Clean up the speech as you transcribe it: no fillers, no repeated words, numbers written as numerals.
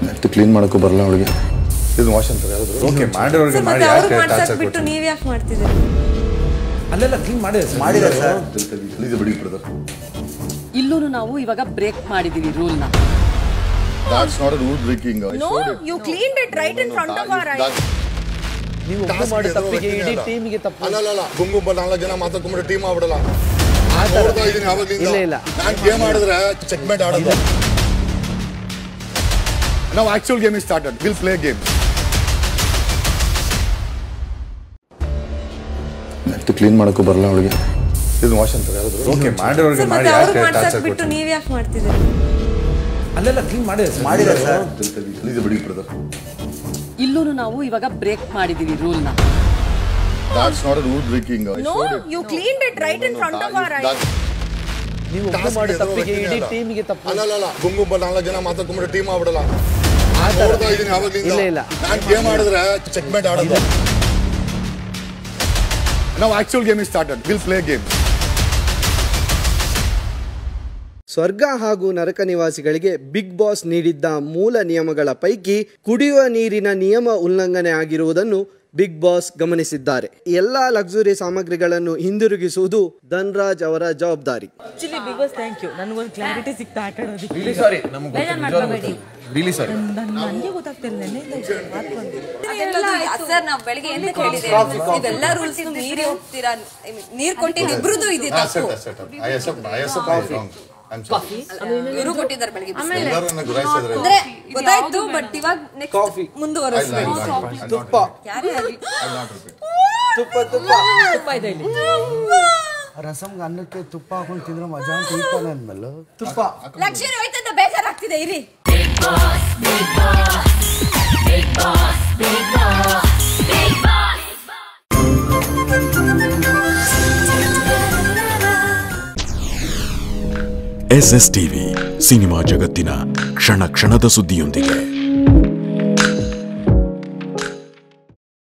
Net clean ಮಾಡೋಕ್ಕೂ ಬರಲ್ಲ ಅವಳಿಗೆ. ಇದು ವಾಶ್ ಅಂತಾರೆ ಯಾರಾದರೂ? ಓಕೆ ಮಾಡಿರೋರಿಗೆ ಮಾಡಿ ಯಾಕೆ ಟಾರ್ಚರ್ ಬಿಟ್ಟು ನೀವು ಯಾಕೆ ಮಾಡ್ತಿದ್ದೀರಿ? ಅಲ್ಲೆಲ್ಲ ಕ್ಲೀನ್ ಮಾಡಿದ್ದಾರೆ ಸರ್. ಪ್ಲೀಸ್ ಬಿಡಿ ಬ್ರದರ್. ಇಲ್ಲೂ ನಾವು ಇವಾಗ ಬ್ರೇಕ್ ಮಾಡಿದೀವಿ ರೂಲ್ ನ. That's not a rule breaking. No, you cleaned it right in front of our eyes. ನೀವು ಮಾಡಿದ ತಪ್ಪಿಗೆ ಇಡೀ ಟೀಮಿಗೆ ತಪ್ಪು. ಅಲ್ಲ ಗುಂಗು 4 ಜನ ಮಾತಾಡ್ಕೊಂಡ್ರೆ ಟೀಮ್ ಆಗ್ಬಿಡಲ್ಲ. ನೋಡ್ತಾ ಇದೀನಿ ಅವಾಗ್ಲಿಂದ. ಇಲ್ಲ ನಾನು ಗೇಮ್ ಆಡಿದ್ರೆ ಚೆಕ್ಮೇಟ್ ಆಡೋದು. Now actual game is started. We'll play game. Net clean ಮಾಡೋಕ್ಕೂ ಬರಲ್ಲ ಅವಳಿಗೆ. ಇದು ವಾಶ್ ಅಂತಾರೆ ಯಾರಾದರೂ? ಓಕೆ ಮಾಡಿರೋರಿಗೆ ಮಾಡಿ ಯಾಕೆ ಟಾರ್ಚರ್ ಬಿಟ್ಟು ನೀವು ಯಾಕೆ ಮಾಡ್ತಿದ್ದೀರಿ? ಅಲ್ಲೆಲ್ಲ ಕ್ಲೀನ್ ಮಾಡಿದ್ದಾರೆ ಸರ್. ಪ್ಲೀಸ್ ಬಿಡಿ ಬ್ರದರ್. ಇಲ್ಲೂ ನಾವು ಇವಾಗ ಬ್ರೇಕ್ ಮಾಡಿದೀವಿ ರೂಲ್ ನ. That's not a rule breaking. No, you cleaned it right in front of our eyes. ನೀವು ಮಾಡಿದ ತಪ್ಪಿಗೆ ಇಡೀ ಟೀಮಿಗೆ ತಪ್ಪು. ಅಲ್ಲ ಗುಂಗು 4 ಜನ ಮಾತಾಡ್ಕೊಂಡ್ರೆ ಟೀಮ್ ಆಗ್ಬಿಡಲ್ಲ. ನೋಡ್ತಾ ಇದೀನಿ ಅವಾಗ್ಲಿಂದ. ಇಲ್ಲ ನಾನು ಗೇಮ್ ಆಡಿದ್ರೆ ಚೆಕ್ಮೇಟ್ ಆಡೋದು. Now actual game is started. We'll play game. ಸ್ವರ್ಗ ಹಾಗೂ ನರಕ ನಿವಾಸಿಗಳಿಗೆ ಬಿಗ್ ಬಾಸ್ ನೀಡಿದ್ದ ಮೂಲ ನಿಯಮಗಳ ಪೈಕಿ ಕುಡಿಯುವ ನೀರಿನ ನಿಯಮ ಉಲ್ಲಂಘನೆ ಆಗಿರುವುದನ್ನು ಬಿಗ್ ಬಾಸ್ ಗಮನಿಸಿದ್ದಾರೆ. ಎಲ್ಲಾ ಲಕ್ಸುರಿ ಸಾಮಗ್ರಿಗಳನ್ನು ಹಿಂದಿರುಗಿಸುವುದು ಧನ್ರಾಜ್ ಅವರ ಜವಾಬ್ದಾರಿ. Actually Bigg Boss thank you. ನನಗೊಂದು ಕ್ಲಾರಿಟಿ ಸಿಕ್ತಾ ಆಟ ಆಡೋದಕ್ಕೆ. Really sorry. ನನಗೆ ಗೊತ್ತಾಗ್ತಿಲ್ಲ. ಸರ್ ನಾವು ಬೆಳಿಗ್ಗೆ ಏನು ಹೇಳಿದ್ದೇವೆ, ಇವೆಲ್ಲ ರೂಲ್ಸ್ ಮೀರಿ ಹೋಗ್ತೀರಾ, ನೀರು ಕೊಟ್ಟಿದ್ದು ಇಬ್ರದ್ದು ಇದೆ ತಪ್ಪು. ಇವರು ಕೊಟ್ಟಿದ್ದಾರೆ ಬೆಳಿಗ್ಗೆ ಅಂದ್ರೆ ಗೊತ್ತಾಯ್ತು. ಬಟ್ ಇವಾಗ ನೆಕ್ಸ್ಟ್ ಮುಂದುವರಿಸ್ಬೇಕು. ತುಪ್ಪ ಇದೆ ಇಲ್ಲಿ. ರಸಮ್ಗೆ ಅನ್ನಕ್ಕೆ ತುಪ್ಪ ಹಾಕೊಂಡು ತಿಂದ್ರೆ ಮಜಾ ಅಂತ ಇರ್ತಾನೆ ಅಂದ್ಮೇಲೆ ತುಪ್ಪ ಲಕ್ಷ್ಮಿ ಹೋಯ್ತಂತ ಬೇಜಾರಾಗ್ತಿದೆ ಇರಿ. SS TV ಸಿನಿಮಾ ಜಗತ್ತಿನ ಕ್ಷಣ ಕ್ಷಣದ ಸುದ್ದಿಯೊಂದಿಗೆ.